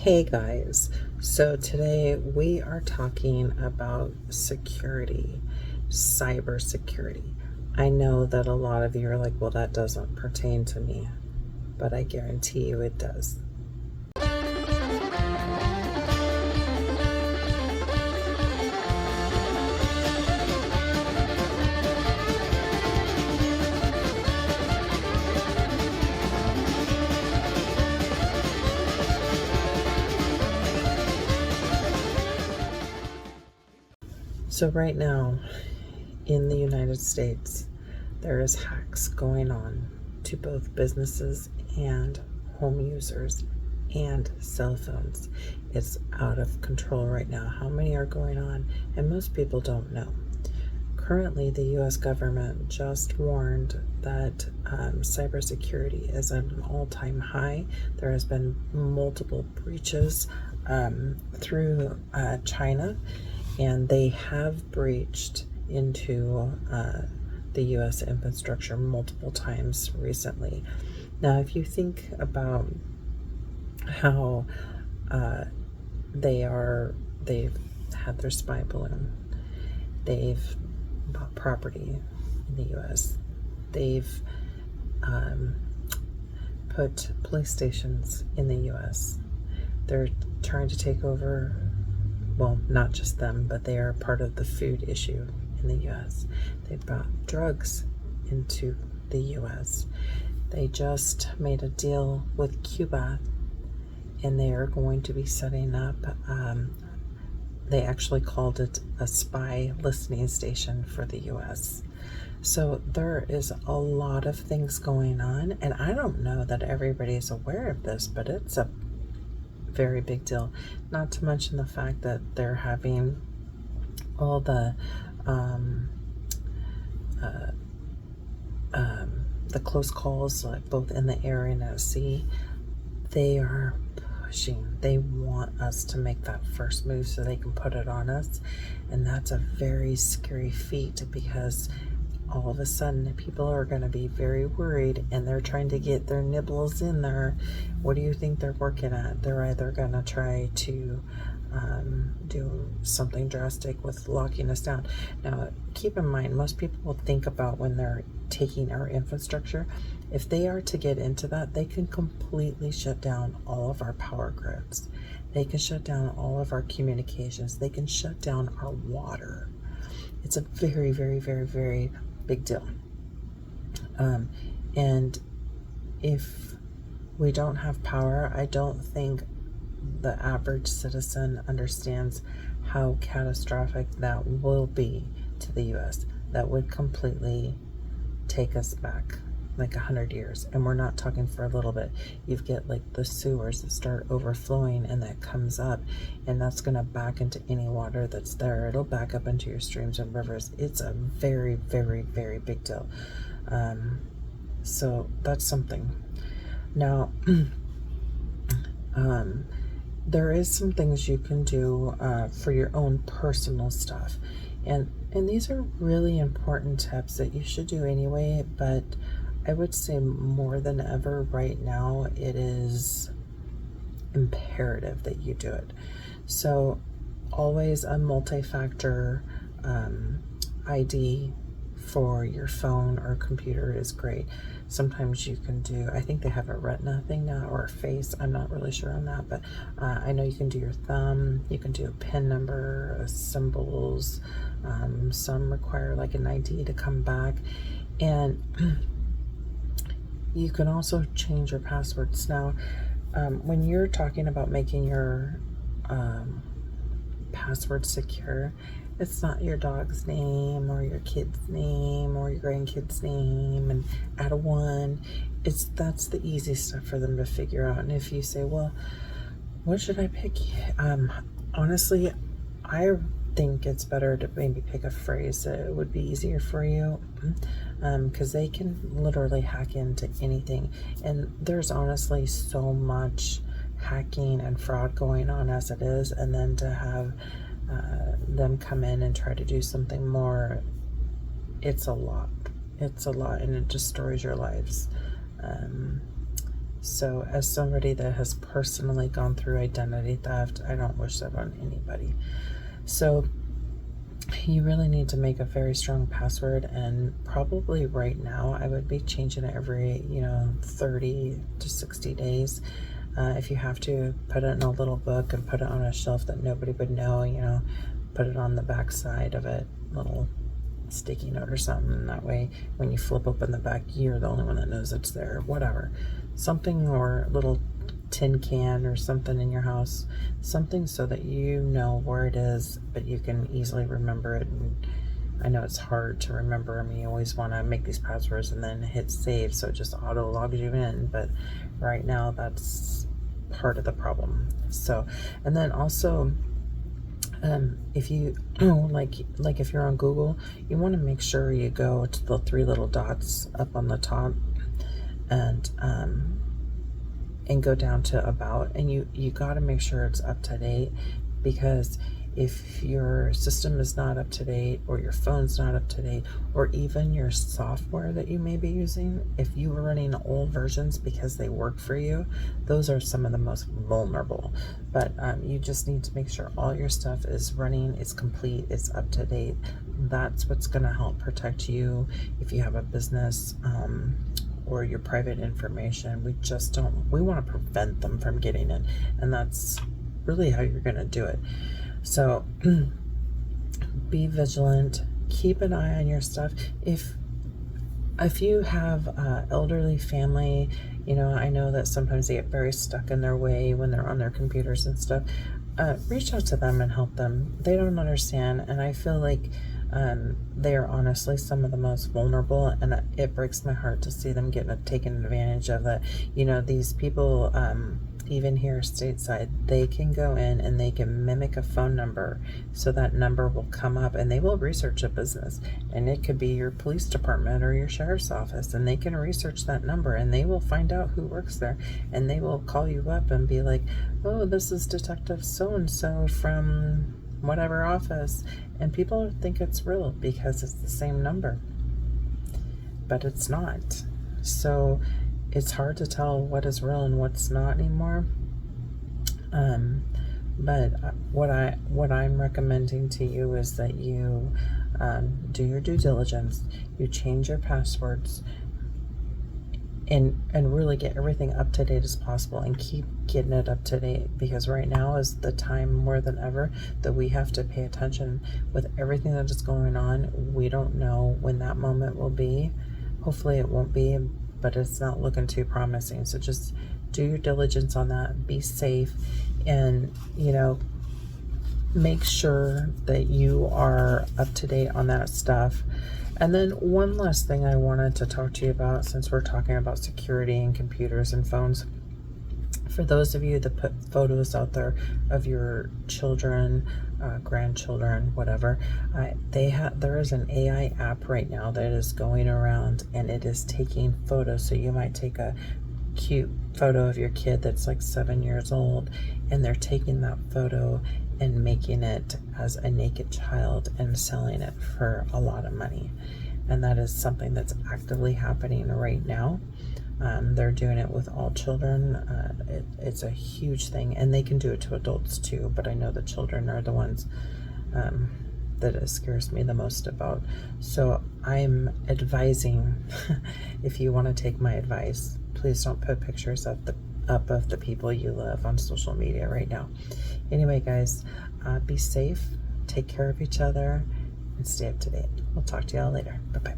Hey guys, so today we are talking about security, cybersecurity. I know that a lot of you are like, well, that doesn't pertain to me, but I guarantee you it does. So right now in the United States, there is hacks going on to both businesses and home users and cell phones. It's out of control right now. How many are going on? And most people don't know. Currently, the US government just warned that cybersecurity is at an all-time high. There has been multiple breaches through China, and they have breached into the US infrastructure multiple times recently. Now, if you think about how they've had their spy balloon, they've bought property in the US, they've put police stations in the US, they're trying to take over, well, not just them, but they are part of the food issue in the US. They brought drugs into the US. They just made a deal with Cuba, and they are going to be setting up, they actually called it a spy listening station for the US. So there is a lot of things going on, and I don't know that everybody's aware of this, but it's a very big deal. Not to mention the fact that they're having all the close calls, like both in the air and at sea. They are pushing. They want us to make that first move so they can put it on us, and that's a very scary feat, because all of a sudden people are going to be very worried, and they're trying to get their nibbles in there. What do you think they're working at? They're either going to try to do something drastic with locking us down. Now, keep in mind, most people will think about when they're taking our infrastructure, if they are to get into that, they can completely shut down all of our power grids. They can shut down all of our communications. They can shut down our water. It's a very, very, very, very big deal. And if we don't have power, I don't think the average citizen understands how catastrophic that will be to the US. That would completely take us back like 100 years, and we're not talking for a little bit. You get like the sewers that start overflowing, and that comes up, and that's going to back into any water that's there. It'll back up into your streams and rivers. It's a very, very, very big deal. So that's something. Now, there is some things you can do for your own personal stuff, and these are really important tips that you should do anyway, but I would say more than ever right now, it is imperative that you do it. So always a multi-factor ID for your phone or computer is great. Sometimes you can do, I think they have a retina thing now, or a face, I'm not really sure on that, but I know you can do your thumb, you can do a PIN number, symbols, some require like an ID to come back, and you can also change your passwords. Now, when you're talking about making your password secure, it's not your dog's name or your kid's name or your grandkid's name and add a 1. That's the easy stuff for them to figure out. And if you say, well, what should I pick? Honestly, I think it's better to maybe pick a phrase that would be easier for you, because they can literally hack into anything. And there's honestly so much hacking and fraud going on as it is, and then to have them come in and try to do something more, it's a lot, and it destroys your lives. So as somebody that has personally gone through identity theft, I don't wish that on anybody. So you really need to make a very strong password, and probably right now I would be changing it every 30 to 60 days. If you have to, put it in a little book and put it on a shelf that nobody would know, put it on the back side of it, little sticky note or something. That way when you flip open the back, you're the only one that knows it's there. Whatever, something, or a little tin can or something in your house, something so that you know where it is, but you can easily remember it. And I know it's hard to remember. I mean, you always want to make these passwords and then hit save so it just auto logs you in, but right now that's part of the problem. So, and then also if you like if you're on Google, you want to make sure you go to the three little dots up on the top, and go down to about, and you got to make sure it's up to date, because if your system is not up to date, or your phone's not up to date, or even your software that you may be using, if you were running old versions because they work for you, those are some of the most vulnerable. But you just need to make sure all your stuff is running, it's complete, it's up to date. That's what's going to help protect you if you have a business, or your private information. We want to prevent them from getting in, and that's really how you're going to do it. So be vigilant, keep an eye on your stuff. If you have elderly family, I know that sometimes they get very stuck in their way when they're on their computers and stuff. Reach out to them and help them. They don't understand, and I feel like they are honestly some of the most vulnerable, and it breaks my heart to see them getting taken advantage of. That these people, even here stateside, they can go in and they can mimic a phone number, so that number will come up, and they will research a business, and it could be your police department or your sheriff's office, and they can research that number, and they will find out who works there, and they will call you up and be like, oh, this is Detective so-and-so from whatever office, and people think it's real because it's the same number, but it's not. So it's hard to tell what is real and what's not anymore. But what I'm recommending to you is that you do your due diligence, you change your passwords, and really get everything up to date as possible, and keep getting it up to date, because right now is the time more than ever that we have to pay attention with everything that is going on. We don't know when that moment will be. Hopefully it won't be, but it's not looking too promising. So just do your diligence on that, be safe, and make sure that you are up to date on that stuff. And then one last thing I wanted to talk to you about, since we're talking about security and computers and phones. For those of you that put photos out there of your children, grandchildren, whatever, there is an AI app right now that is going around, and it is taking photos. So you might take a cute photo of your kid that's like 7 years old, and they're taking that photo and making it as a naked child and selling it for a lot of money. And that is something that's actively happening right now. They're doing it with all children. It's a huge thing, and they can do it to adults too, but I know the children are the ones that it scares me the most about. So I'm advising, if you want to take my advice, please don't put pictures of the people you love on social media right now. Anyway, guys, be safe, take care of each other, and stay up to date. We'll talk to y'all later. Bye-bye.